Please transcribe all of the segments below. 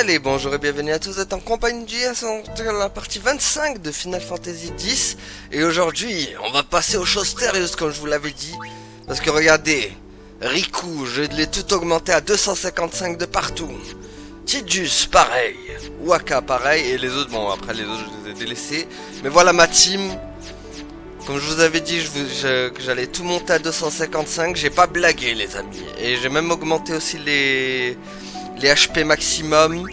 Allez, bonjour et bienvenue à tous, vous êtes en compagnie de JS dans la partie 25 de Final Fantasy X. Et aujourd'hui, on va passer aux choses sérieuses comme je vous l'avais dit. Parce que regardez, Riku, je l'ai tout augmenté à 255 de partout. Tidus, pareil. Waka, pareil. Et les autres, bon, après les autres, je les ai délaissés. Mais voilà ma team. Comme je vous avais dit que j'allais tout monter à 255, j'ai pas blagué les amis. Et j'ai même augmenté aussi les HP maximum.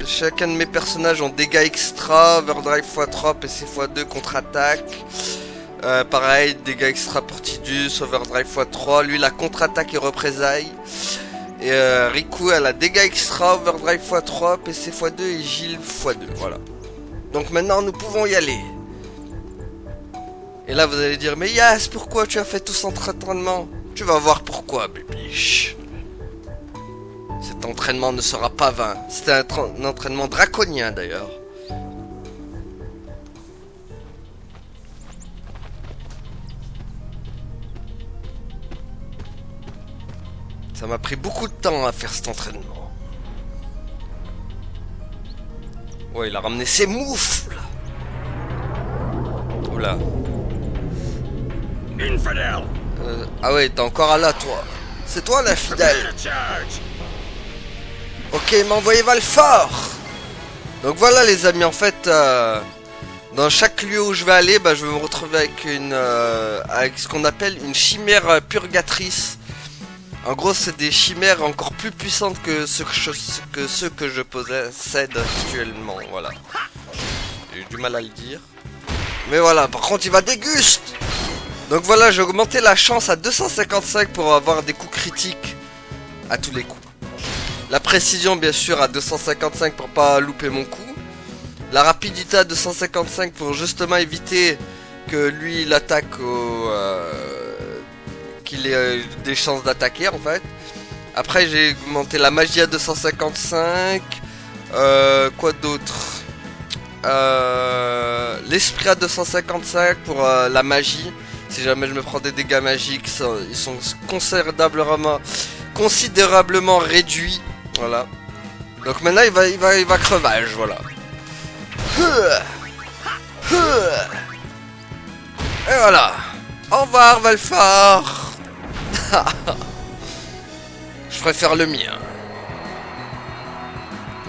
Chacun de mes personnages ont dégâts extra, overdrive x3, PC x2, contre-attaque. Pareil, dégâts extra pour Tidus, overdrive x3. Lui, la contre-attaque et représailles. Et Riku, elle a dégâts extra, overdrive x3, PC x2 et Gilles x2. Voilà. Donc maintenant, nous pouvons y aller. Et là, vous allez dire, mais Yas, pourquoi tu as fait tout cet entraînement? Tu vas voir pourquoi, bébiche. Cet entraînement ne sera pas vain. C'était un entraînement draconien, d'ailleurs. Ça m'a pris beaucoup de temps à faire cet entraînement. Ouais, il a ramené ses moufles. Oula. Infidèle. Ah ouais, t'es encore là, toi. C'est toi, l'infidèle. Ok, il m'a envoyé Valfort. Donc voilà, les amis, en fait, dans chaque lieu où je vais aller, je vais me retrouver avec ce qu'on appelle une chimère purgatrice. En gros, c'est des chimères encore plus puissantes que ceux que je possède actuellement. Voilà. J'ai eu du mal à le dire. Mais voilà, par contre, il va déguste. Donc voilà, j'ai augmenté la chance à 255 pour avoir des coups critiques à tous les coups. La précision, bien sûr, à 255 pour pas louper mon coup. La rapidité à 255 pour justement éviter que lui, il attaque qu'il ait des chances d'attaquer, en fait. Après, j'ai augmenté la magie à 255. Quoi d'autre? L'esprit à 255 pour la magie. Si jamais je me prends des dégâts magiques, ils sont considérablement réduits. Voilà. Donc maintenant il va crevage, voilà. Et voilà. Au revoir Valfort. Je préfère le mien.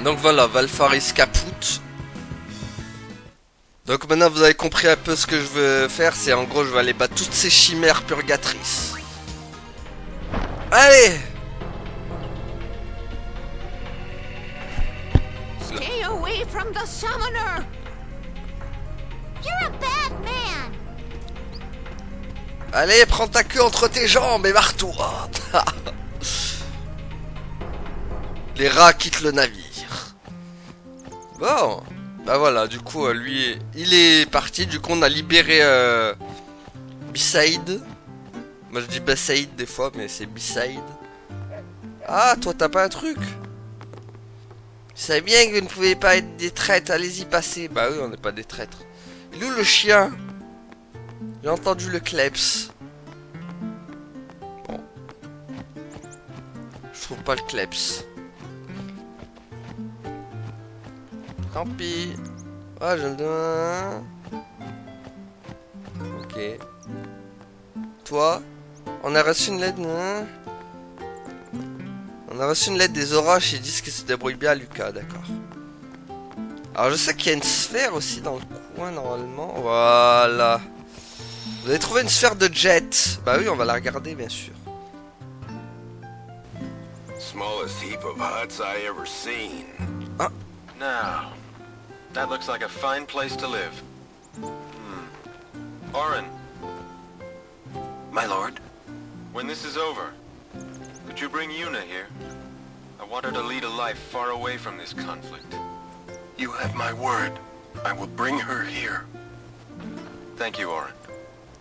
Donc voilà, Valfort il se capoute. Donc maintenant vous avez compris un peu ce que je veux faire, c'est en gros je vais aller battre toutes ces chimères purgatrices. Allez! Stay away from the summoner! You're a bad man! Allez, prends ta queue entre tes jambes et barre-toi! Les rats quittent le navire. Bon. Bah voilà, du coup, lui, il est parti. Du coup, on a libéré B-Side. Moi, je dis B-Side des fois, mais c'est B-Side. Ah, toi, t'as pas un truc? Je savais bien que vous ne pouvez pas être des traîtres. Allez-y, passez. Bah oui, on n'est pas des traîtres. Il est où le chien? J'ai entendu le kleps. Bon. Je trouve pas le kleps. Tant pis. Ah, je le donne. Ok. Toi, on a reçu une lettre. Hein? On a reçu une lettre des orages. Ils disent qu'ils se débrouillent bien, Lucas. D'accord. Alors, je sais qu'il y a une sphère aussi dans le coin, normalement. Voilà. Vous avez trouvé une sphère de jet. Bah oui, on va la regarder, bien sûr. Smallest heap of huts I ever seen. Ah. Now, that looks like a fine place to live. Orin, My lord? when this is over, could you bring Yuna here? I want her to lead a life far away from this conflict. You have my word. I will bring her here. Thank you, Orin.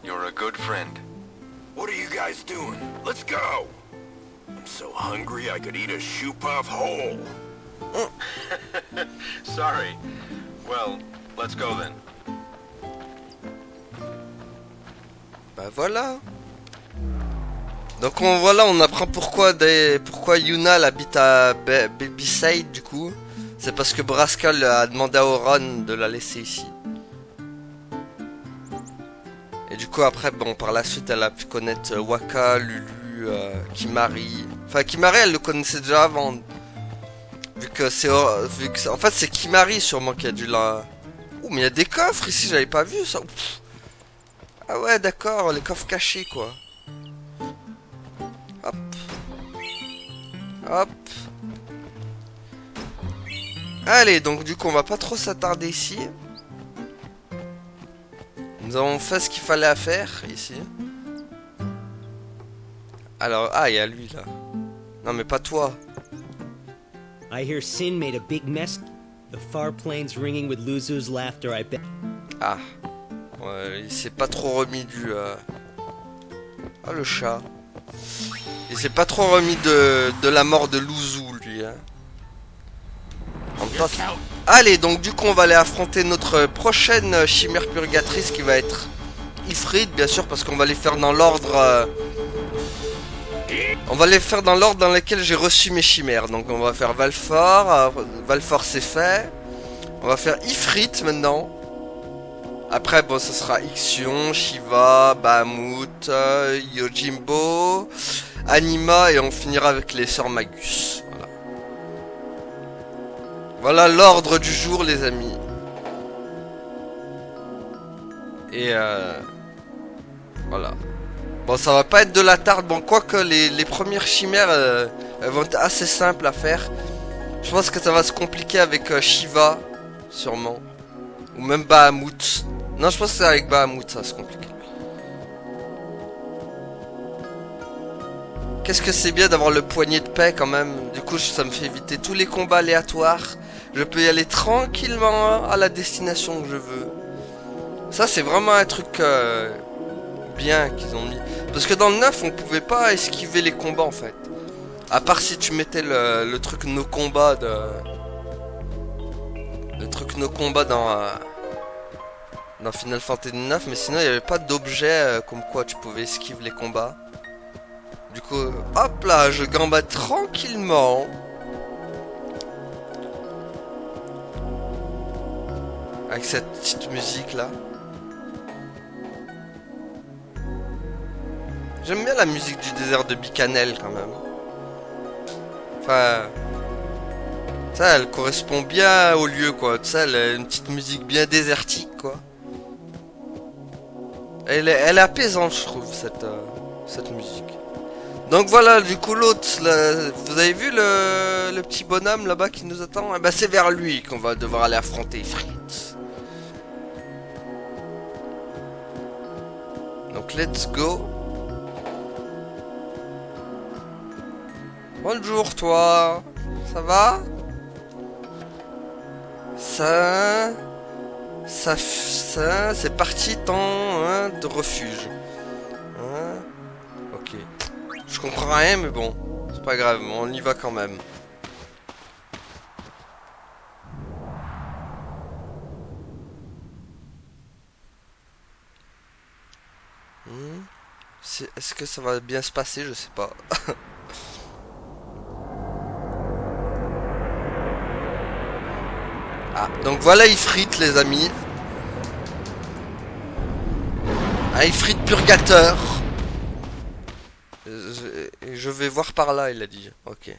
You're a good friend. What are you guys doing? Let's go! I'm so hungry I could eat a shoe puff whole. Sorry. Well, let's go then. Bah voilà. Donc voilà, on apprend pourquoi Yuna elle habite à Babyside du coup. C'est parce que Brascal a demandé à Oran de la laisser ici. Et du coup après, bon, par la suite elle a pu connaître Waka, Lulu, Kimari. Enfin Kimari elle le connaissait déjà avant. Vu que en fait c'est Kimari sûrement qui a dû la... Ouh mais il y a des coffres ici, j'avais pas vu ça. Pff. Ah ouais d'accord, les coffres cachés quoi. Hop. Hop. Allez, donc du coup on va pas trop s'attarder ici. Nous avons fait ce qu'il fallait à faire ici. Alors, ah il y a lui là. Non mais pas toi. I hear Sin made a big mess. The far plains ringing with Luzu's laughter, I bet. Ah. Ouais, il s'est pas trop remis du... Ah le chat. Il s'est pas trop remis de la mort de Luzu lui. Hein. En même temps, allez, donc du coup on va aller affronter notre prochaine chimère purgatrice qui va être Ifrit, bien sûr, parce qu'on va les faire dans l'ordre... On va les faire dans l'ordre dans lequel j'ai reçu mes chimères. Donc on va faire Valfor, Valfor c'est fait. On va faire Ifrit maintenant. Après bon ce sera Ixion, Shiva, Bahamut, Yojimbo, Anima et on finira avec les sœurs Magus. Voilà. Voilà l'ordre du jour les amis. Et voilà. Bon ça va pas être de la tarde. Bon quoique les premières chimères elles vont être assez simples à faire. Je pense que ça va se compliquer avec Shiva sûrement. Ou même Bahamut. Non je pense que c'est avec Bahamut ça va se compliquer. Qu'est-ce que c'est bien d'avoir le poignet de paix quand même. Du coup ça me fait éviter tous les combats aléatoires. Je peux y aller tranquillement à la destination que je veux. Ça c'est vraiment un truc bien qu'ils ont mis. Parce que dans le 9 on pouvait pas esquiver les combats en fait. À part si tu mettais le truc no combat de... Le truc no combat dans Final Fantasy 9. Mais sinon il n'y avait pas d'objet comme quoi tu pouvais esquiver les combats. Du coup hop là je gambade tranquillement. Avec cette petite musique là. J'aime bien la musique du désert de Bikanel quand même. Enfin... Ça elle correspond bien au lieu quoi. Tu sais elle a une petite musique bien désertique quoi. Elle est apaisante je trouve cette musique. Donc voilà du coup l'autre, vous avez vu le petit bonhomme là-bas qui nous attend. Eh ben c'est vers lui qu'on va devoir aller affronter Fritz. Donc let's go. Bonjour toi. Ça va? Ça c'est parti temps hein, de refuge. Hein? Ok. Je comprends rien mais bon. C'est pas grave, on y va quand même. Est-ce que ça va bien se passer? Je sais pas. Ah, donc voilà Ifrit les amis. Un Ifrit purgateur. Je vais voir par là, il a dit. Ok.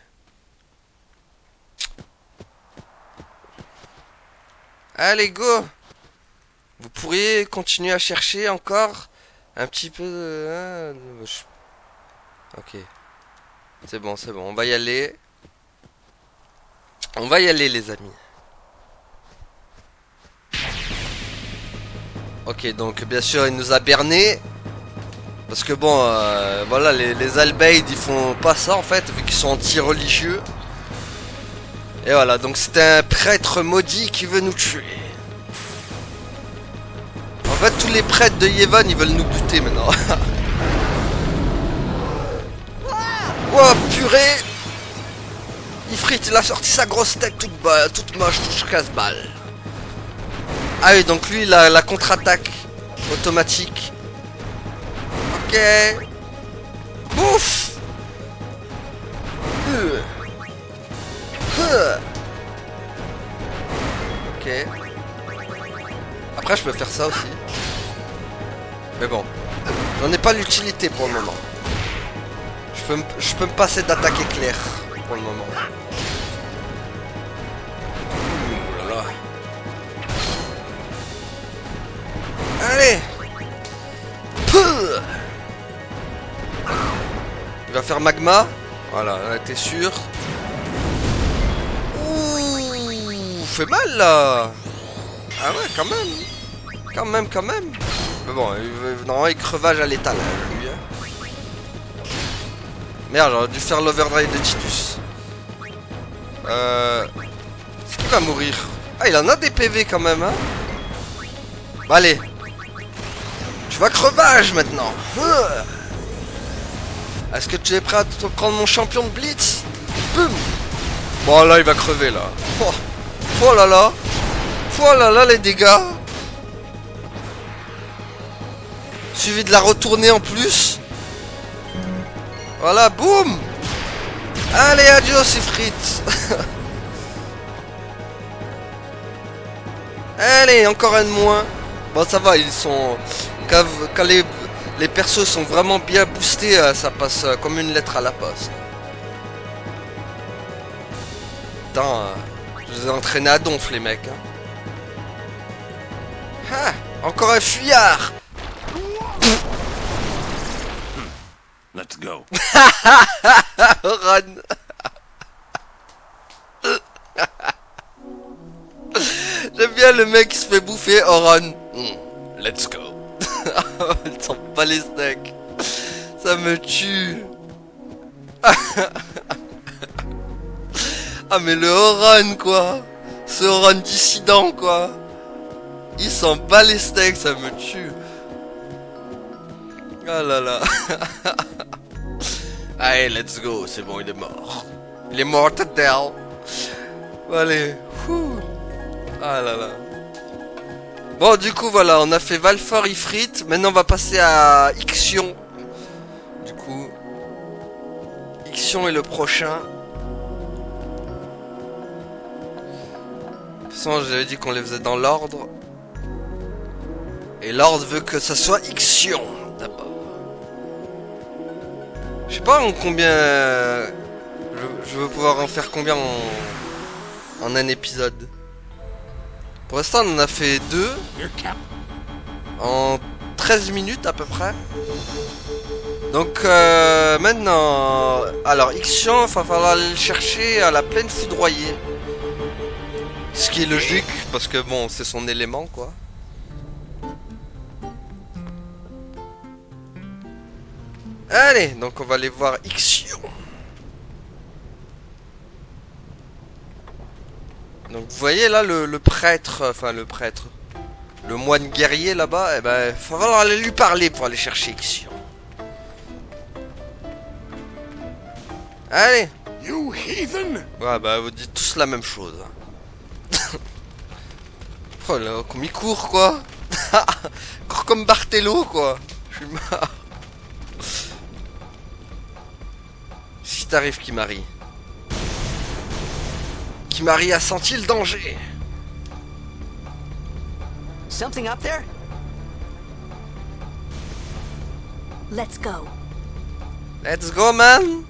Allez, go. Vous pourriez continuer à chercher encore un petit peu de... Ok. C'est bon, on va y aller. On va y aller les amis. Ok, donc bien sûr il nous a berné. Parce que bon, voilà, les Albaïdes ils font pas ça en fait, vu qu'ils sont anti-religieux. Et voilà, donc c'est un prêtre maudit qui veut nous tuer. En fait, tous les prêtres de Yevon ils veulent nous buter maintenant. Oh purée! Ifrit il a sorti sa grosse tête toute moche, toute casse-balle. Ah oui, donc lui il a la contre-attaque automatique. Ok. Bouffe. Ok. Après je peux faire ça aussi. Mais bon. J'en ai pas l'utilité pour le moment. Je peux me passer d'attaque éclair pour le moment. Ouh là là. Allez. Pouh. Il va faire magma. Voilà, là t'es sûr. Ouh, fait mal là. Ah ouais, quand même. Quand même. Mais bon, normalement il crevage à l'étal, lui. Merde, j'aurais dû faire l'overdrive de Titus. Est-ce qu'il va mourir? Ah, il en a des PV quand même, hein. Bah, allez. Tu vas crevage maintenant. Est-ce que tu es prêt à te prendre mon champion de Blitz? Boum. Bon, là, il va crever, là. Oh là là. Oh là là, les dégâts. Suivi de la retourner en plus. Voilà, boum. Allez, adios, ces frites. Allez, encore un de moins. Bon, ça va, ils sont... Quand les persos sont vraiment bien boostés, ça passe comme une lettre à la poste. Putain, je les ai entraînés à donf, les mecs. Hein. Ah, encore un fuyard. Let's go. Run. J'aime bien le mec qui se fait bouffer. Oh, run. Let's go. Il s'en bat les steaks. Ça me tue. Ah mais le Oran quoi. Ce Oran dissident quoi. Il s'en bat les steaks, ça me tue. Ah là là. Allez, let's go, c'est bon, il est mort. Il est mort, Tadel. Allez. Ouh. Ah là là. Bon, du coup, voilà, on a fait Valfor Ifrit. Maintenant, on va passer à Ixion. Du coup, Ixion est le prochain. De toute façon, j'avais dit qu'on les faisait dans l'ordre. Et l'ordre veut que ça soit Ixion d'abord. Je sais pas en combien... Je veux pouvoir en faire combien en un épisode. Pour l'instant, on en a fait 2. En 13 minutes à peu près. Donc maintenant... Alors, Ixion, il va falloir aller le chercher à la plaine foudroyée. Ce qui est logique, parce que bon, c'est son élément, quoi. Allez, donc on va aller voir Ixion. Donc vous voyez là le prêtre, enfin le prêtre, le moine guerrier là-bas, eh ben, il va falloir aller lui parler pour aller chercher Ixion. Allez. You heathen! Ouais bah vous dites tous la même chose. Oh là, comme il court quoi. Court comme Barthello quoi. Je suis marre. Si t'arrives Kimari. Kimari a senti le danger. Something up there? Let's go. Let's go man.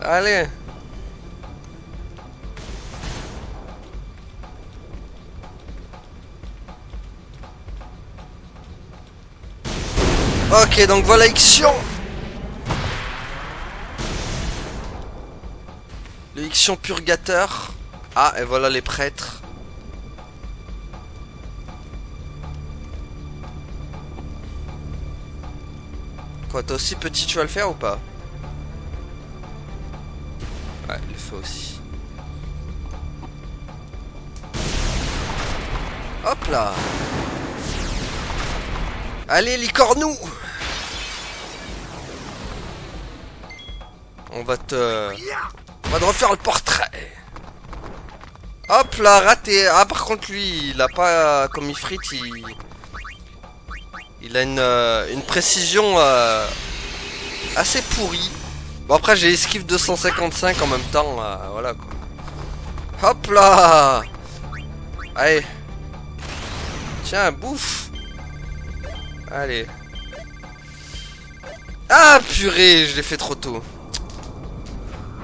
Allez. Ok, donc voilà Ixion. Le Ixion purgateur. Ah, et voilà les prêtres. Quoi, toi aussi petit, tu vas le faire ou pas? Ouais, il le fait aussi. Hop là. Allez, licornou. On va te refaire le portrait. Hop là, raté. Ah, par contre, lui, il a pas... Comme Ifrit, il a une précision assez pourri. Bon après j'ai esquive 255 en même temps, voilà quoi. Hop là. Allez. Tiens, bouffe. Allez. Ah purée, je l'ai fait trop tôt.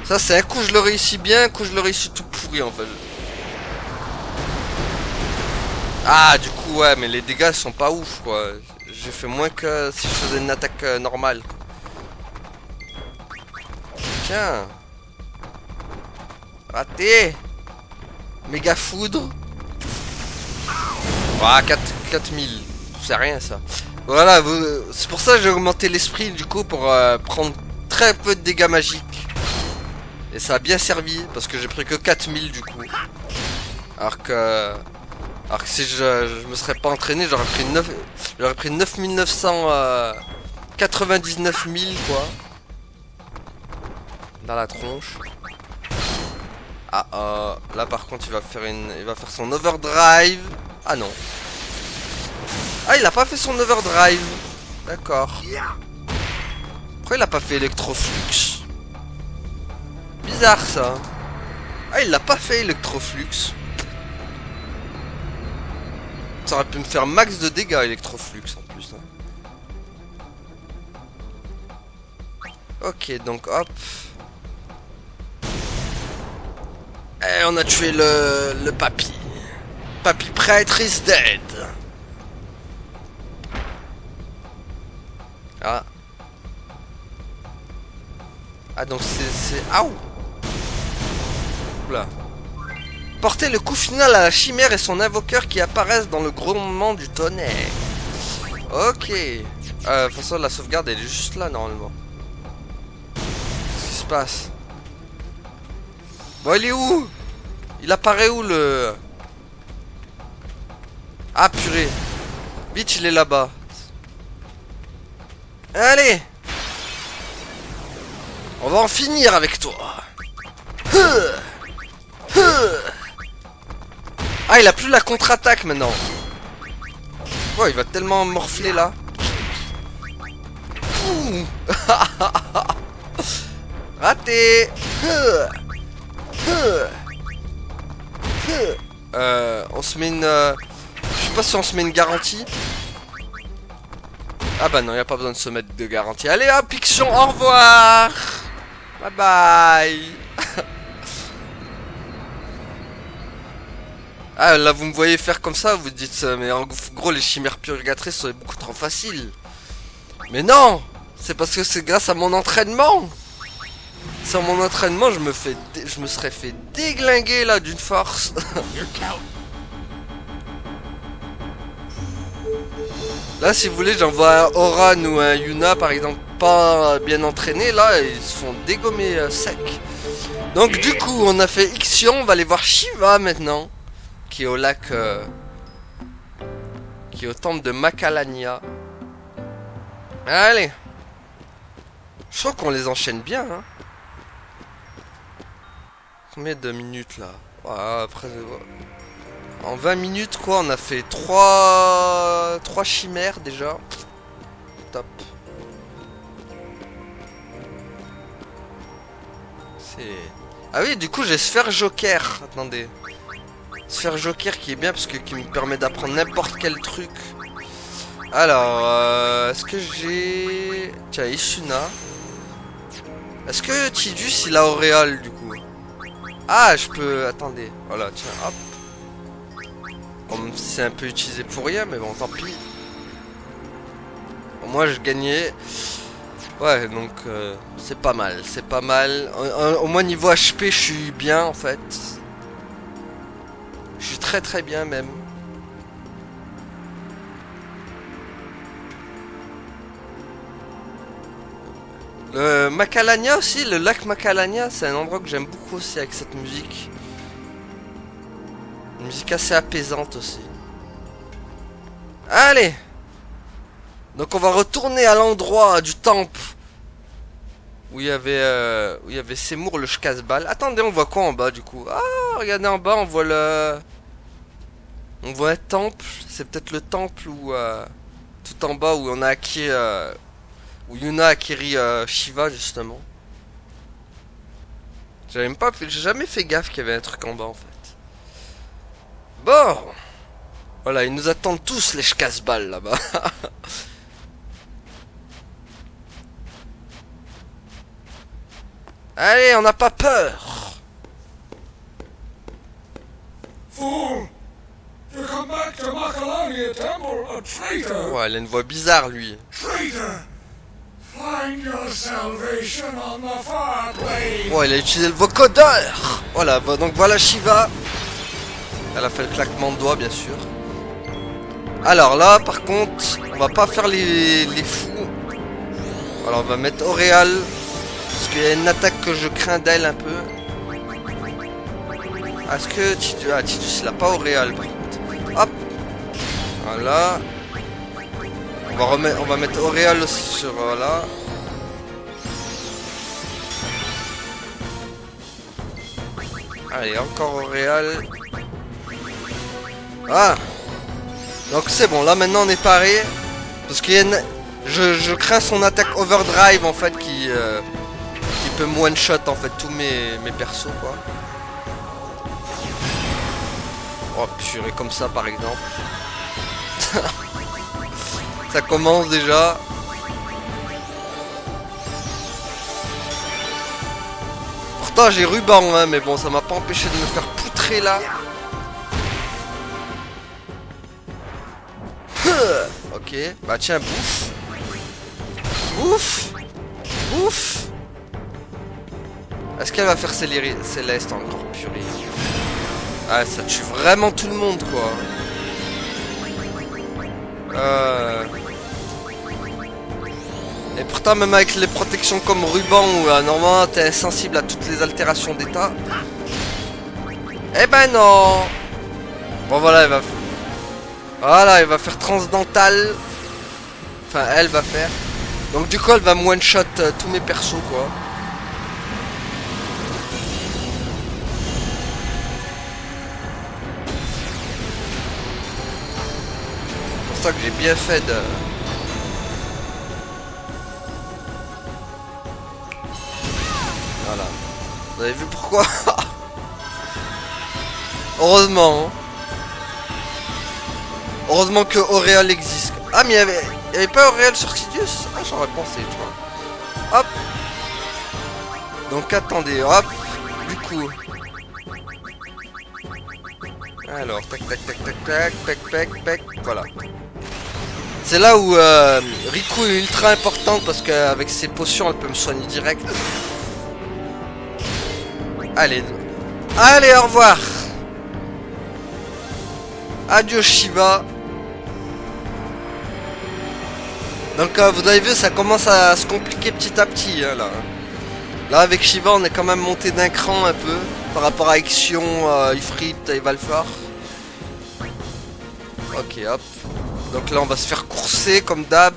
Ça c'est un coup je le réussis bien, un coup je le réussis tout pourri en fait. Ah du coup ouais, mais les dégâts sont pas ouf quoi. J'ai fait moins que si je faisais une attaque normale. Tiens. Raté. Méga foudre. Ah 4000. C'est rien ça. Voilà, c'est pour ça que j'ai augmenté l'esprit du coup pour prendre très peu de dégâts magiques. Et ça a bien servi parce que j'ai pris que 4000 du coup. Alors que si je me serais pas entraîné, j'aurais pris 9999 000 quoi. Dans la tronche. Ah là par contre il va faire son overdrive. Ah non. Ah il a pas fait son overdrive. D'accord. Pourquoi il a pas fait électroflux? Bizarre ça. Ah il l'a pas fait électroflux. Ça aurait pu me faire max de dégâts électroflux en plus. Hein. Ok donc hop. Et on a tué le papy. Papy prêtre is dead. Ah. Ah donc c'est... Aouh. Oula. Portez le coup final à la chimère et son invoqueur qui apparaissent dans le grondement du tonnerre. Ok. De toute façon la sauvegarde elle est juste là normalement. Qu'est-ce qui se passe? Bon il est où? Il apparaît où le... Ah purée. Vite il est là-bas. Allez. On va en finir avec toi. Ah il a plus la contre-attaque maintenant. Oh il va tellement morfler là. Raté. On se met une... Je sais pas si on se met une garantie. Ah bah non, il n'y a pas besoin de se mettre de garantie. Allez hop, Ixion, au revoir. Bye bye. Ah là vous me voyez faire comme ça, vous dites mais en gros les chimères purgatrices sont beaucoup trop faciles. Mais non, c'est parce que c'est grâce à mon entraînement. Sans mon entraînement, je me serais fait déglinguer là d'une force. Là si vous voulez j'envoie un Oran ou un Yuna par exemple pas bien entraîné, là ils se font dégommer sec. Donc du coup on a fait Ixion, on va aller voir Shiva maintenant. Qui est au lac... qui est au temple de Macalania. Allez. Je trouve qu'on les enchaîne bien hein. Combien de minutes là? Après... En 20 minutes quoi, on a fait 3 chimères déjà. Top. C'est... Ah oui, du coup j'ai Sphère Joker. Attendez. Sphère Joker qui est bien parce que qui me permet d'apprendre n'importe quel truc. Alors, est-ce que j'ai... Tiens, Isuna. Est-ce que Tidus il a Auréole du coup? Ah, je peux... Attendez. Voilà, tiens, hop. Bon, même si c'est un peu utilisé pour rien, mais bon, tant pis. Au moins, je gagnais. Ouais, donc, c'est pas mal. C'est pas mal. Au moins, niveau HP, je suis bien, en fait. Je suis très très bien, même. Le Macalania aussi, le lac Macalania, c'est un endroit que j'aime beaucoup aussi avec cette musique. Une musique assez apaisante aussi. Allez. Donc on va retourner à l'endroit du temple où il y avait Seymour le Shkazbal. Attendez, on voit quoi en bas du coup? Ah, regardez en bas, on voit le... On voit un temple. C'est peut-être le temple où... tout en bas où on a acquis... Où Yuna a acquéri Shiva justement. J'ai jamais fait gaffe qu'il y avait un truc en bas en fait. Bon. Voilà, ils nous attendent tous les casse-balles là-bas. Allez, on n'a pas peur. Fool! You come back to Macalonia Temple a traitor! Ouais, il a une voix bizarre lui. Traitor! Find your salvation on the far plane! Ouais, il a utilisé le vocodeur. Voilà, donc voilà Shiva. Elle a fait le claquement de doigts bien sûr. Alors là, par contre, on va pas faire les fous. Alors on va mettre Auréal. Parce qu'il y a une attaque que je crains d'elle un peu. Est-ce que Tidus... Ah, Tidus il a pas Auréal par contre. Hop. Voilà. On va mettre Auréal aussi sur... Voilà. Allez, encore Auréal. Ah. Donc c'est bon, là maintenant on est paré. Parce qu'il y a une... Je crains son attaque overdrive en fait qui peut me one shot en fait tous mes persos quoi. Oh purée comme ça par exemple. Ça commence déjà. Pourtant j'ai ruban hein, mais bon ça m'a pas empêché de me faire poutrer là. Ok, bah tiens bouffe. Bouffe. Bouffe. Est-ce qu'elle va faire Céleste encore purée? Ah ça tue vraiment tout le monde quoi. Et pourtant même avec les protections comme ruban où normalement t'es insensible à toutes les altérations d'état. Eh ben non. Bon voilà elle va. Voilà elle va faire transdental. Enfin elle va faire. Donc du coup elle va me one shot tous mes persos quoi. C'est pour ça que j'ai bien fait de... Voilà. Vous avez vu pourquoi? Heureusement. Hein. Heureusement que Auréal existe. Ah mais il y avait pas Auréal sur Tidus? Ah j'aurais pensé tu vois. Hop. Donc attendez, hop. Du coup. Alors, tac tac tac tac tac tac tac tac. Voilà. C'est là où Riku est ultra importante parce qu'avec ses potions elle peut me soigner direct. Allez. Allez, au revoir. Adieu Shiva. Donc vous avez vu ça commence à se compliquer petit à petit hein, là. Là avec Shiva on est quand même monté d'un cran un peu par rapport à Ixion, Ifrit et Valfar. Ok hop. Donc là on va se faire courser comme d'hab.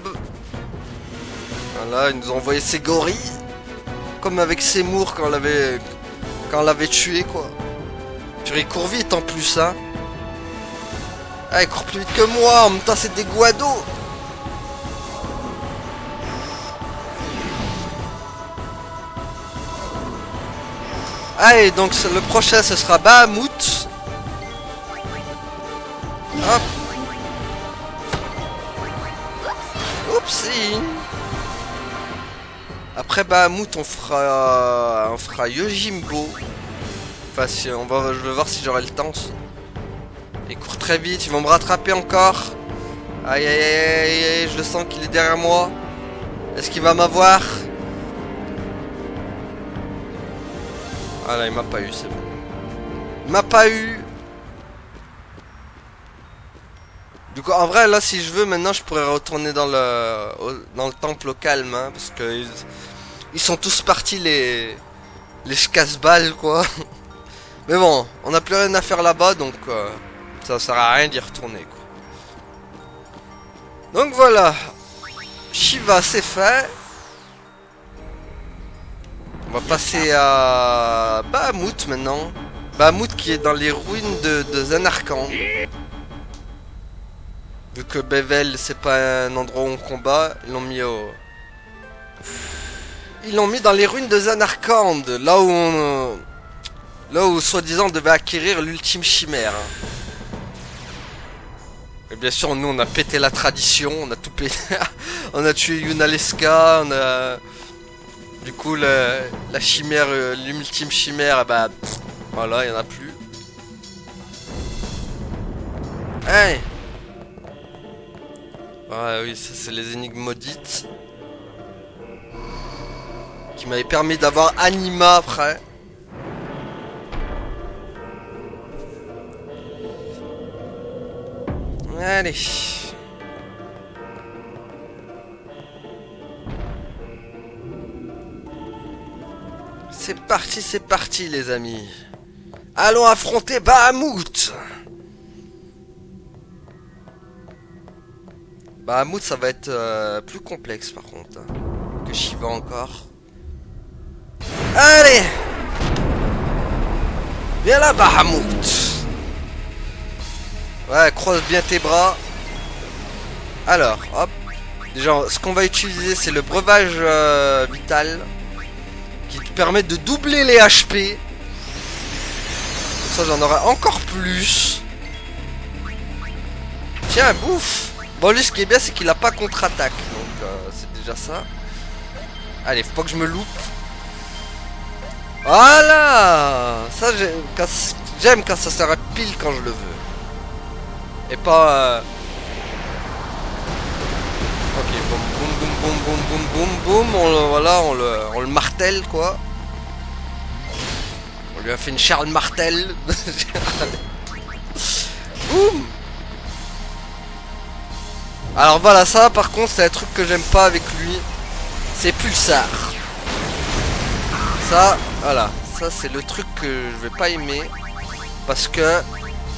Voilà, ils nous ont envoyé ces gorilles. Comme avec Seymour quand on l'avait tué quoi. Puis il court vite en plus hein. Ah il court plus vite que moi, en même temps c'est des guados. Allez donc le prochain ce sera Bahamut. Hop. Oupsie. Après Bahamut on fera Yojimbo. Enfin si, je vais voir si j'aurai le temps aussi. Il court très vite, ils vont me rattraper encore. Aïe aïe aïe aïe, je le sens qu'il est derrière moi. Est-ce qu'il va m'avoir? Ah là il m'a pas eu, c'est bon. Il m'a pas eu. Du coup en vrai là si je veux maintenant je pourrais retourner dans le temple au calme hein, parce que ils sont tous partis les casse-balles quoi. Mais bon, on n'a plus rien à faire là-bas donc ça sert à rien d'y retourner quoi. Donc voilà. Shiva c'est fait. On va passer à Bahamut maintenant. Bahamut qui est dans les ruines de Zanarkand. Vu que Bevel c'est pas un endroit où on combat, ils l'ont mis Ils l'ont mis dans les ruines de Zanarkand, là où soi-disant on devait acquérir l'ultime chimère. Et bien sûr, nous on a pété la tradition, on a tout pété. On a tué Yunalesca, on a... Du coup, la chimère, l'ultime chimère, bah... Voilà, il n'y en a plus. Hey! Ouais, oui, ça c'est les énigmes maudites. Qui m'avait permis d'avoir Anima après. Allez. C'est parti les amis. Allons affronter Bahamut. Bahamut ça va être plus complexe par contre. Que Shiva encore. Allez! Viens là, Bahamut! Ouais, croise bien tes bras. Alors, hop. Déjà, ce qu'on va utiliser, c'est le breuvage vital. Qui te permet de doubler les HP. Ça, j'en aurai encore plus. Tiens, bouffe! Bon, lui, ce qui est bien, c'est qu'il a pas contre-attaque. Donc, c'est déjà ça. Allez, faut pas que je me loupe. Voilà. Ça j'aime quand ça s'arrête pile quand je le veux. Et pas ok, boum boum boum boum boum boum boum. Voilà, on le martèle quoi. On lui a fait une Charles Martel. Boum. Alors voilà, ça par contre c'est un truc que j'aime pas avec lui. C'est Pulsar. Ça, voilà, ça c'est le truc que je vais pas aimer. Parce que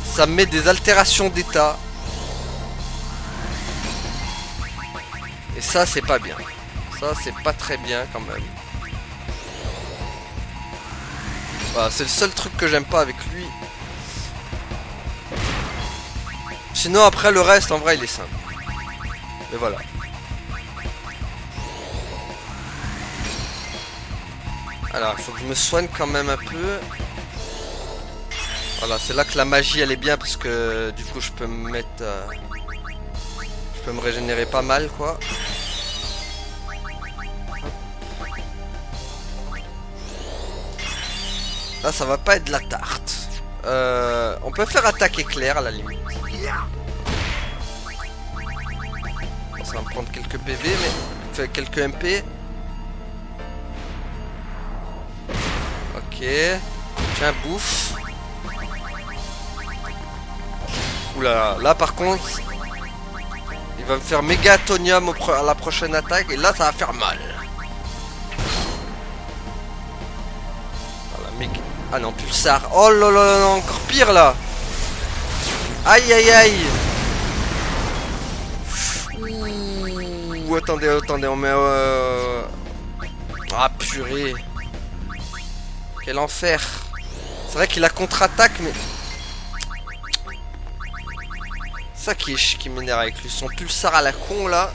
ça me met des altérations d'état. Et ça c'est pas bien. Ça c'est pas très bien quand même. Voilà, c'est le seul truc que j'aime pas avec lui. Sinon après le reste en vrai il est simple. Mais voilà. Alors, il faut que je me soigne quand même un peu. Voilà, c'est là que la magie elle est bien parce que du coup je peux me mettre... je peux me régénérer pas mal quoi. Là ça va pas être de la tarte. On peut faire attaque éclair à la limite. Ça va me prendre quelques PV mais... Enfin, quelques MP. Ok. Tiens, bouffe. Oula, là par contre, il va me faire méga atonium à la prochaine attaque et là ça va faire mal. Voilà, méga... Ah non, Pulsar. Oh là là là, encore pire là. Aïe aïe aïe. Ouh, attendez, on met... Ah purée. Quel enfer. C'est vrai qu'il a contre-attaque, mais... Ça qui m'énerve avec lui. Son Pulsar à la con, là.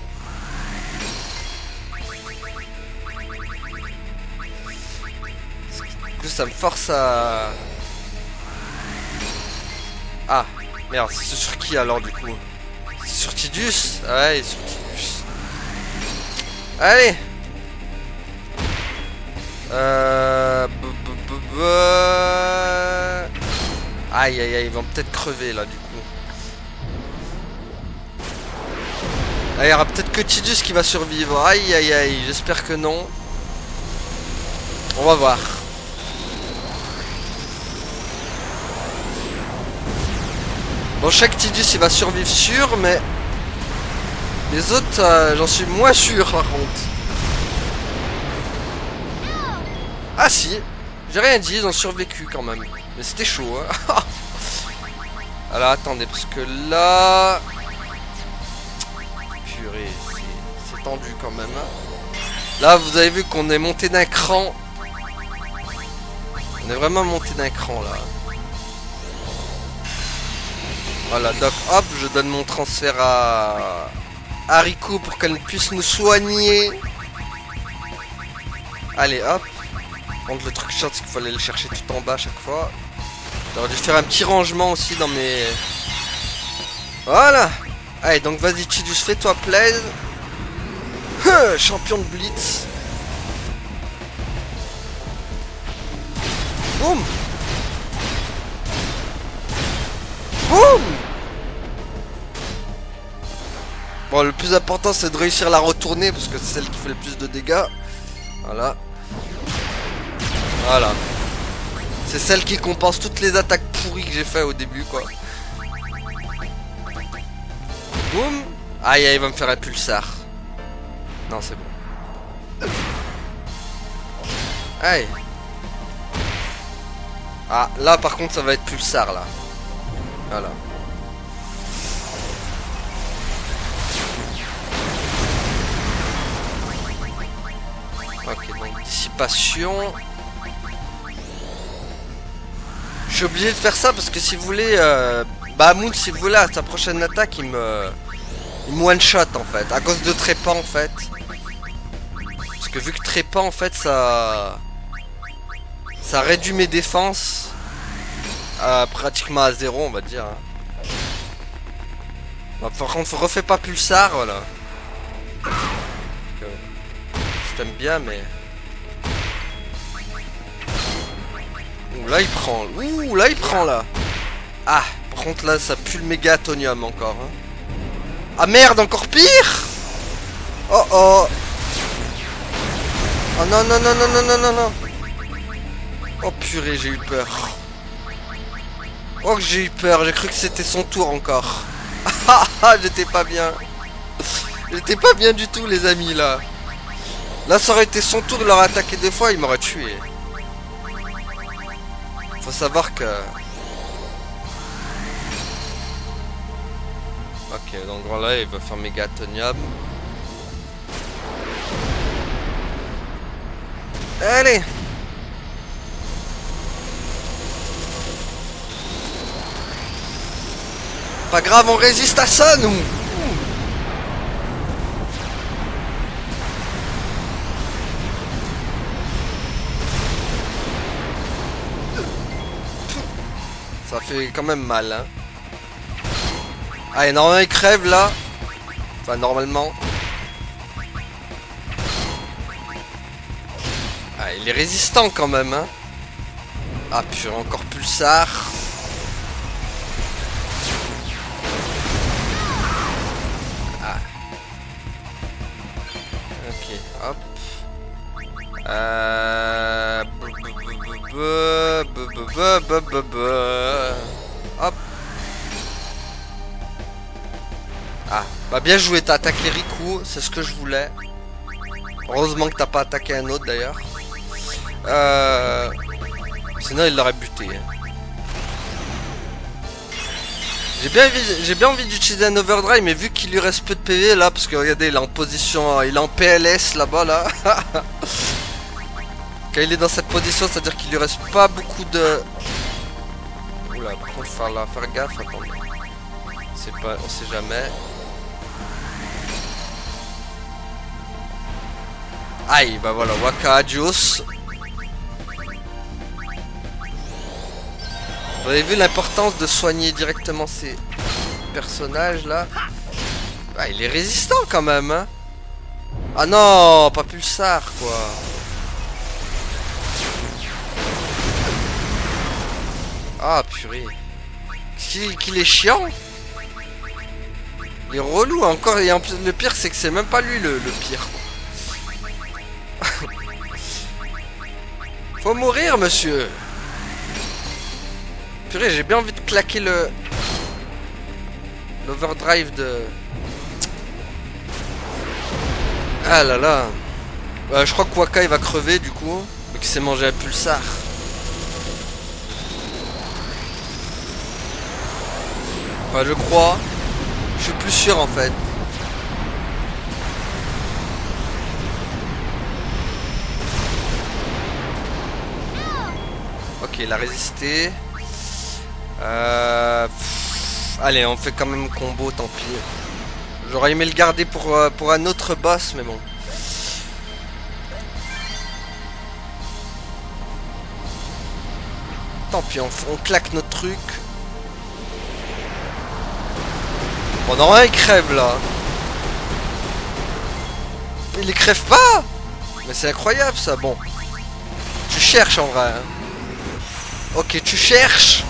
Du coup, ça me force à... Ah, merde, c'est sur qui, alors, du coup? C'est sur Tidus? Ouais, il est sur Tidus. Allez. Aïe aïe aïe, ils vont peut-être crever là du coup. Ah, il y aura peut-être que Tidus qui va survivre. Aïe aïe aïe, j'espère que non. On va voir. Bon, chaque Tidus il va survivre sûr, mais les autres, j'en suis moins sûr par contre. Ah si, j'ai rien dit, ils ont survécu quand même. Mais c'était chaud, hein. Alors attendez, parce que là... Purée, c'est tendu quand même. Hein. Là, vous avez vu qu'on est monté d'un cran. On est vraiment monté d'un cran, là. Voilà, donc hop, je donne mon transfert à Riku pour qu'elle puisse nous soigner. Allez, hop. Par contre, le truc chiant, c'est qu'il fallait le chercher tout en bas à chaque fois. J'aurais dû faire un petit rangement aussi dans mes... Voilà. Allez, donc vas-y, Tidus, fais-toi plaisir. Champion de Blitz. Boum. Boum. Bon, le plus important, c'est de réussir à la retourner, parce que c'est celle qui fait le plus de dégâts. Voilà. Voilà. C'est celle qui compense toutes les attaques pourries que j'ai fait au début, quoi. Boum. Aïe, aïe, il va me faire un pulsar. Non, c'est bon. Aïe. Ah, là, par contre, ça va être pulsar, là. Voilà. Ok, donc dissipation. Je suis obligé de faire ça parce que si vous voulez, Bahamut, si vous voulez, à sa prochaine attaque, il me one shot en fait, à cause de Trépas en fait. Parce que vu que Trépas en fait, ça réduit mes défenses pratiquement à 0, on va dire. Bon, par contre, refais pas pulsar, voilà. Je t'aime bien, mais. Ouh, là il prend. Ouh, là il prend là. Ah, par contre là ça pue le méga atonium encore. Hein. Ah merde, encore pire. Oh oh. Oh non non non non non non non non. Oh purée, j'ai eu peur. Oh que j'ai eu peur, j'ai cru que c'était son tour encore. Ah ah, j'étais pas bien. J'étais pas bien du tout les amis là. Là ça aurait été son tour de leur attaquer 2 fois, il m'aurait tué. Faut savoir que... Ok, donc voilà, il va faire méga atonium. Allez. Pas grave, on résiste à ça, nous. Ça fait quand même mal, hein. Allez, normalement, il crève, là. Enfin, normalement. Ah, il est résistant, quand même, hein. Ah, purée, encore pulsar. Hop. Hop. Ah, bah bien joué, t'as attaqué Riku, c'est ce que je voulais. Heureusement que t'as pas attaqué un autre d'ailleurs. Sinon il l'aurait buté. J'ai bien envie d'utiliser un overdrive, mais vu qu'il lui reste peu de PV là, parce que regardez, il est en position, il est en PLS là-bas là. Quand il est dans cette position, c'est-à-dire qu'il lui reste pas beaucoup de... Oula, par contre, faire gaffe, attendez. C'est pas, on sait jamais. Aïe, bah voilà, Waka Adios. Vous avez vu l'importance de soigner directement ces personnages là. Ah, il est résistant quand même, hein. Ah non, pas pulsar quoi. Ah purée. Qu'il est chiant. Il est relou encore. Et en plus, le pire c'est que c'est même pas lui le pire. Faut mourir monsieur. Purée, j'ai bien envie de claquer l'overdrive de... Ah là là. Je crois que Waka il va crever du coup. Mais qu'il s'est mangé un pulsar. Enfin, je crois. Je suis plus sûr en fait. Ok, il a résisté. Allez, on fait quand même combo, tant pis. J'aurais aimé le garder pour un autre boss, mais bon. maintenant, puis on claque notre truc. Bon, normalement, il crève, là. Il crève pas. Mais c'est incroyable, ça. Bon. Tu cherches, en vrai. Hein. Ok, tu cherches.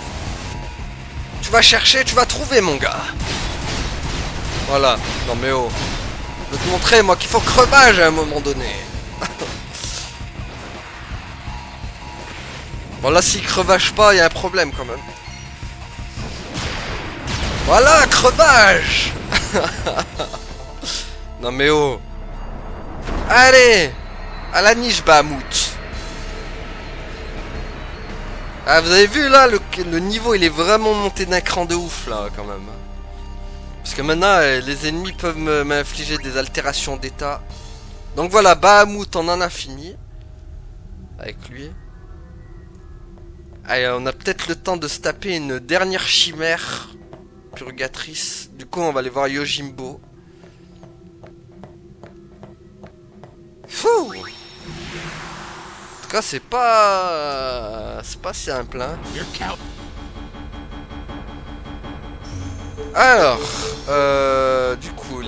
Tu vas chercher, tu vas trouver, mon gars. Voilà. Non, mais oh. Je vais te montrer, moi, qu'il faut crevage à un moment donné. Bon, là, s'il crevage pas, il y a un problème, quand même. Voilà, crevage. Non, mais oh. Allez. À la niche, Bahamut. Ah, vous avez vu, là, le niveau, il est vraiment monté d'un cran de ouf, là, quand même. Parce que maintenant, les ennemis peuvent m'infliger des altérations d'état. Donc voilà, Bahamut, on en a fini. Avec lui. Allez, on a peut-être le temps de se taper une dernière chimère purgatrice. Du coup, on va aller voir Yojimbo. Fouh. En tout cas, c'est pas simple, hein. Alors, du coup,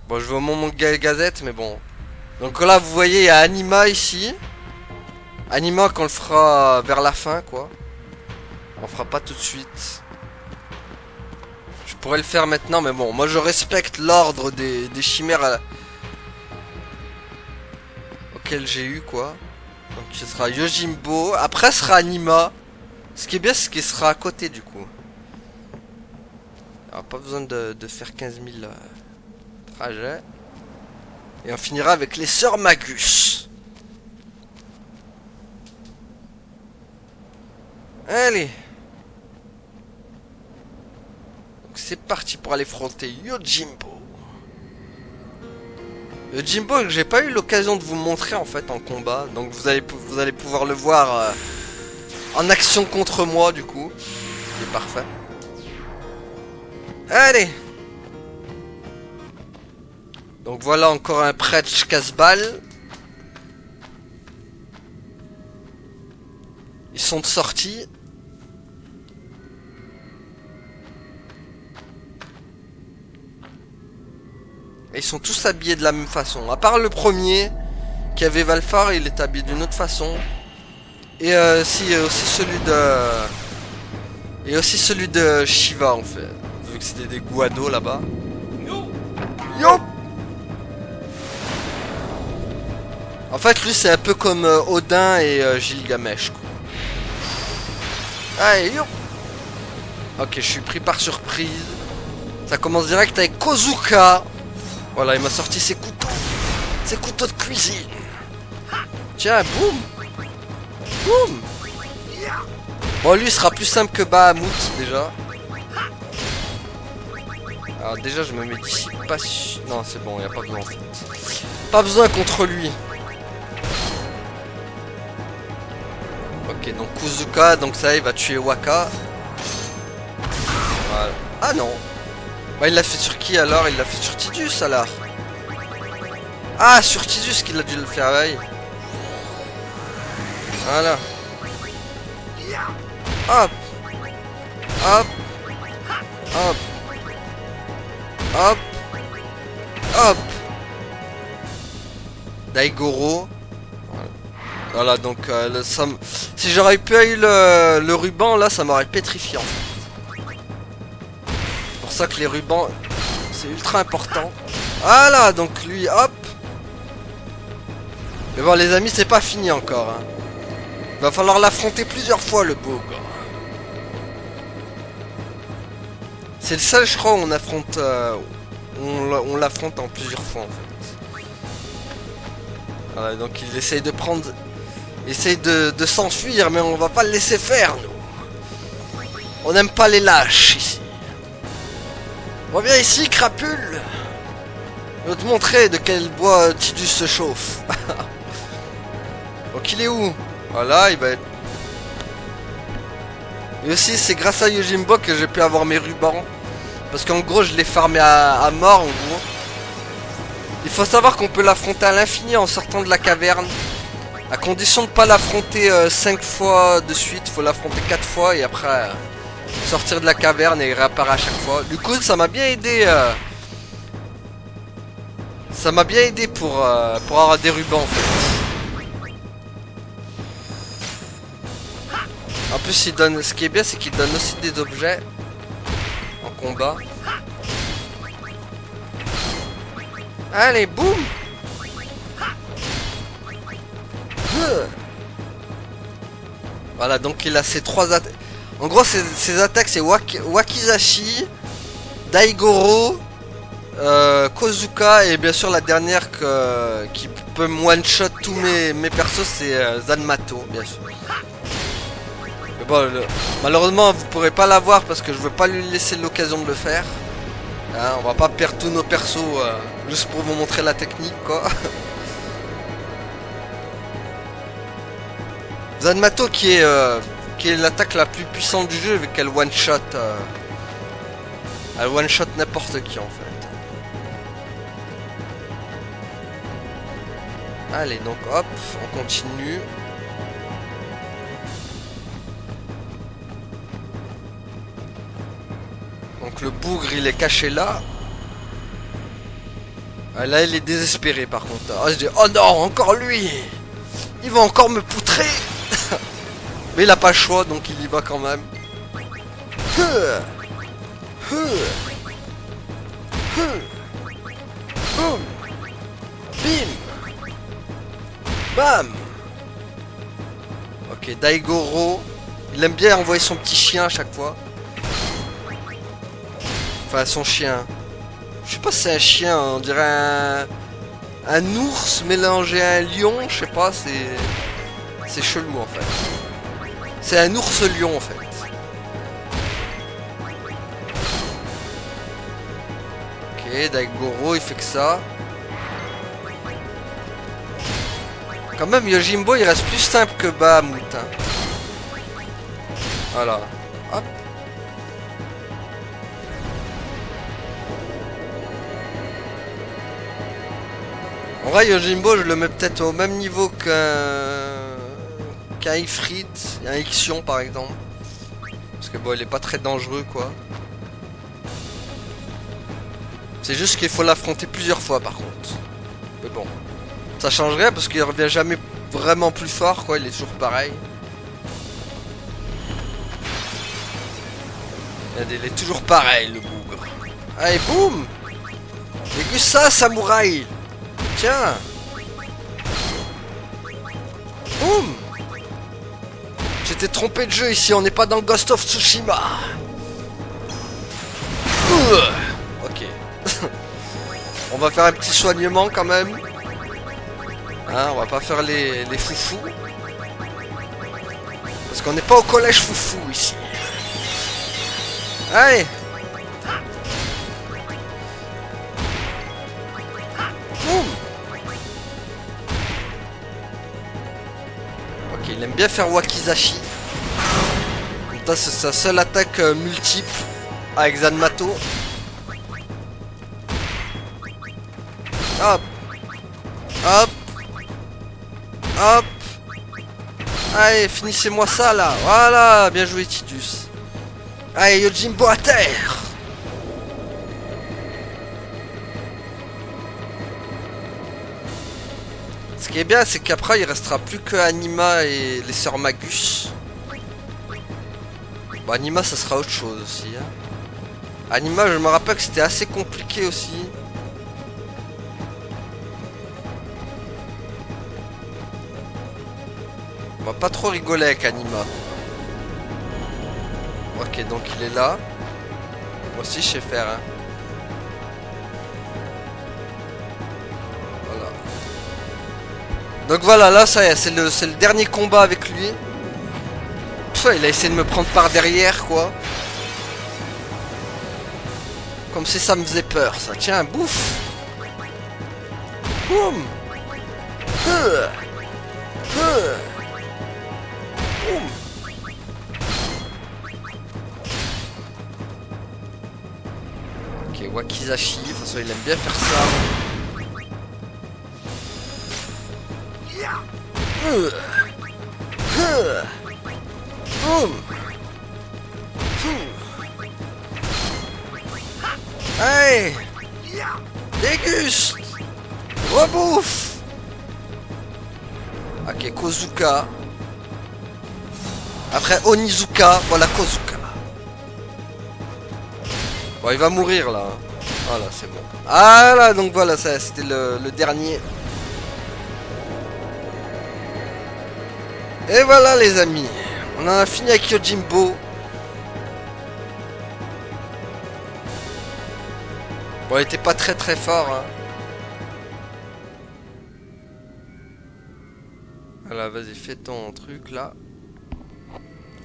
bon, je vais au moment gazette, mais bon. Donc là, vous voyez, il y a Anima ici. Anima qu'on le fera vers la fin, quoi. On fera pas tout de suite. Je pourrais le faire maintenant, mais bon, moi je respecte l'ordre des chimères auxquelles j'ai eu, quoi. Donc ce sera Yojimbo. Après, ce sera Anima. Ce qui est bien, c'est qu'il sera à côté, du coup. Alors, pas besoin de faire 15 000 trajets. Et on finira avec les sœurs Magus. Allez. Donc c'est parti pour aller affronter Yojimbo. Yojimbo que j'ai pas eu l'occasion de vous montrer en fait en combat. Donc vous allez pouvoir le voir en action contre moi du coup. C'est parfait. Allez. Donc voilà encore un prêtre casse-balle. Ils sont sortis. Et ils sont tous habillés de la même façon. À part le premier, qui avait Valfar, il est habillé d'une autre façon. Et si, aussi celui de... Et aussi celui de Shiva, en fait. Vu que c'était des guados là-bas. Yo! En fait, lui, c'est un peu comme Odin et Gilgamesh, quoi. Allez, yo! Ok, je suis pris par surprise. Ça commence direct avec Kozuka. Voilà, il m'a sorti ses couteaux. Ses couteaux de cuisine. Tiens, boum. Boum. Bon, lui, il sera plus simple que Bahamut, déjà. Alors, déjà, je me mets d'ici. Pas si... Non, c'est bon, il n'y a pas besoin, en fait. Pas besoin contre lui. Ok, donc Kozuka, donc ça, il va tuer Waka. Voilà. Ah non. Bah, il l'a fait sur qui alors? Il l'a fait sur Tidus alors. Ah, sur Tidus qu'il a dû le faire, ouais. Voilà. Hop. Hop. Hop. Hop. Hop. Daigoro. Voilà, donc si j'aurais pu eu le ruban là, ça m'aurait pétrifié en fait. C'est pour ça que les rubans, c'est ultra important. Voilà, donc lui, hop. Mais bon, les amis, c'est pas fini encore. Hein. Il va falloir l'affronter plusieurs fois, le beau gars. C'est le seul, je crois, où on affronte, on l'affronte en plusieurs fois en fait. Voilà, donc il essaye de prendre. Essaye de s'enfuir, mais on va pas le laisser faire, nous. On n'aime pas les lâches, ici. Reviens ici, crapule. Je vais te montrer de quel bois Tidus se chauffe. Donc il est où? Voilà, il va être... Et aussi, c'est grâce à Yojimbo que j'ai pu avoir mes rubans. Parce qu'en gros, je l'ai farmé à mort, en gros. Il faut savoir qu'on peut l'affronter à l'infini en sortant de la caverne. À condition de pas l'affronter 5 fois de suite, faut l'affronter 4 fois et après sortir de la caverne et réapparaître à chaque fois. Du coup, ça m'a bien aidé. Ça m'a bien aidé pour avoir des rubans en fait. En plus, il donne. Ce qui est bien, c'est qu'il donne aussi des objets en combat. Allez, boum! Voilà, donc il a ses 3 attaques. En gros, ses attaques, c'est Wakizashi, Daigoro, Kozuka, et bien sûr la dernière qui peut me one-shot tous mes persos, c'est Zanmato, bien sûr. Mais bon, malheureusement, vous pourrez pas l'avoir parce que je veux pas lui laisser l'occasion de le faire. Hein, on va pas perdre tous nos persos juste pour vous montrer la technique, quoi. Zanmato qui est l'attaque la plus puissante du jeu, vu qu'elle one-shot elle one-shot n'importe qui en fait. Allez, donc hop, on continue. Donc le bougre il est caché là. Ah, là il est désespéré par contre. Ah, je dis oh non, encore lui. Il va encore me poutrer. Mais il a pas le choix, donc il y va quand même. Boum. Bim. Bam. Ok, Daigoro. Il aime bien envoyer son petit chien à chaque fois. Enfin, son chien. Je sais pas si c'est un chien, on dirait un ours mélangé à un lion. Je sais pas, c'est chelou en fait. C'est un ours lion en fait. Ok, Daigoro il fait que ça. Quand même Yojimbo il reste plus simple que Bahamut. Hein. Voilà. Hop. En vrai Yojimbo je le mets peut-être au même niveau qu'un Ifrit, un Ixion par exemple. Parce que bon il est pas très dangereux quoi. C'est juste qu'il faut l'affronter plusieurs fois par contre. Mais bon. Ça change rien parce qu'il revient jamais vraiment plus fort quoi, il est toujours pareil. Il est toujours pareil le bougre. Allez boum. Déguste ça samouraï. Tiens. Boum. J'étais trompé de jeu ici, on n'est pas dans Ghost of Tsushima. Ok. On va faire un petit soignement quand même. Hein, on va pas faire les foufous. Parce qu'on n'est pas au collège foufou ici. Allez. Boum. Ok, il aime bien faire Wakizashi. Ça c'est sa seule attaque multiple avec Zanmato. Hop. Hop. Hop. Allez, finissez-moi ça là. Voilà, bien joué Tidus. Allez, Yojimbo à terre. Ce qui est bien, c'est qu'après, il restera plus que Anima et les sœurs Magus. Bon, Anima, ça sera autre chose aussi. Hein. Anima, je me rappelle que c'était assez compliqué aussi. On va pas trop rigoler avec Anima. Ok, donc il est là. Moi aussi, je sais faire. Hein. Voilà. Donc voilà, là, ça y est, c'est le dernier combat avec lui. Pff, il a essayé de me prendre par derrière, quoi. Comme si ça me faisait peur, ça. Tiens, bouffe. Boum. Boum. Ok, Wakizashi, de toute façon il aime bien faire ça. Allez, déguste, rebouffe. Ok, Kozuka. Après Onizuka, voilà Kozuka. Bon, il va mourir là. Voilà, c'est bon. Ah là, donc voilà, ça c'était le dernier. Et voilà les amis, on en a fini avec Yojimbo. Bon, il était pas très fort, hein. Voilà, vas-y, fais ton truc là.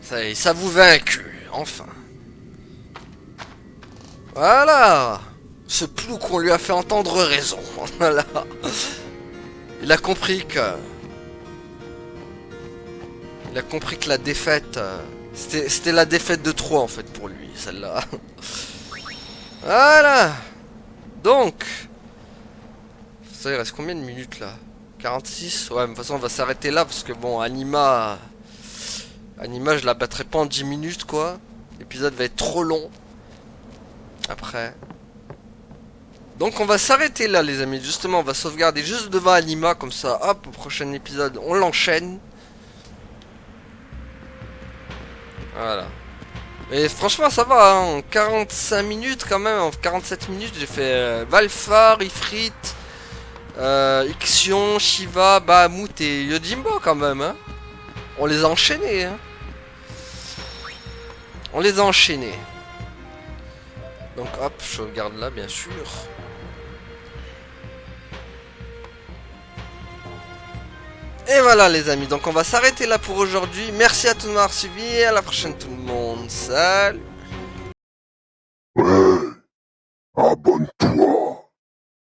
Ça y est, ça vous vaincu, enfin. Voilà. Ce plou qu'on lui a fait entendre raison. Voilà. Il a compris que... Il a compris que la défaite... C'était la défaite de trop en fait pour lui, celle-là. Voilà. Donc... Ça, il reste combien de minutes là? 46? Ouais, mais de toute façon on va s'arrêter là parce que bon, Anima, je la battrai pas en 10 minutes quoi. L'épisode va être trop long. Après. Donc on va s'arrêter là les amis. Justement on va sauvegarder juste devant Anima. Comme ça, hop, au prochain épisode on l'enchaîne. Voilà. Et franchement ça va, hein, en 45 minutes quand même. En 47 minutes j'ai fait Valfar, Ifrit, Ixion, Shiva, Bahamut et Yojimbo quand même, hein. On les a enchaînés, hein. On les a enchaînés. Donc hop, je sauvegarde là bien sûr. Et voilà les amis, donc on va s'arrêter là pour aujourd'hui. Merci à tous de m'avoir suivi et à la prochaine tout le monde. Salut. Abonne-toi.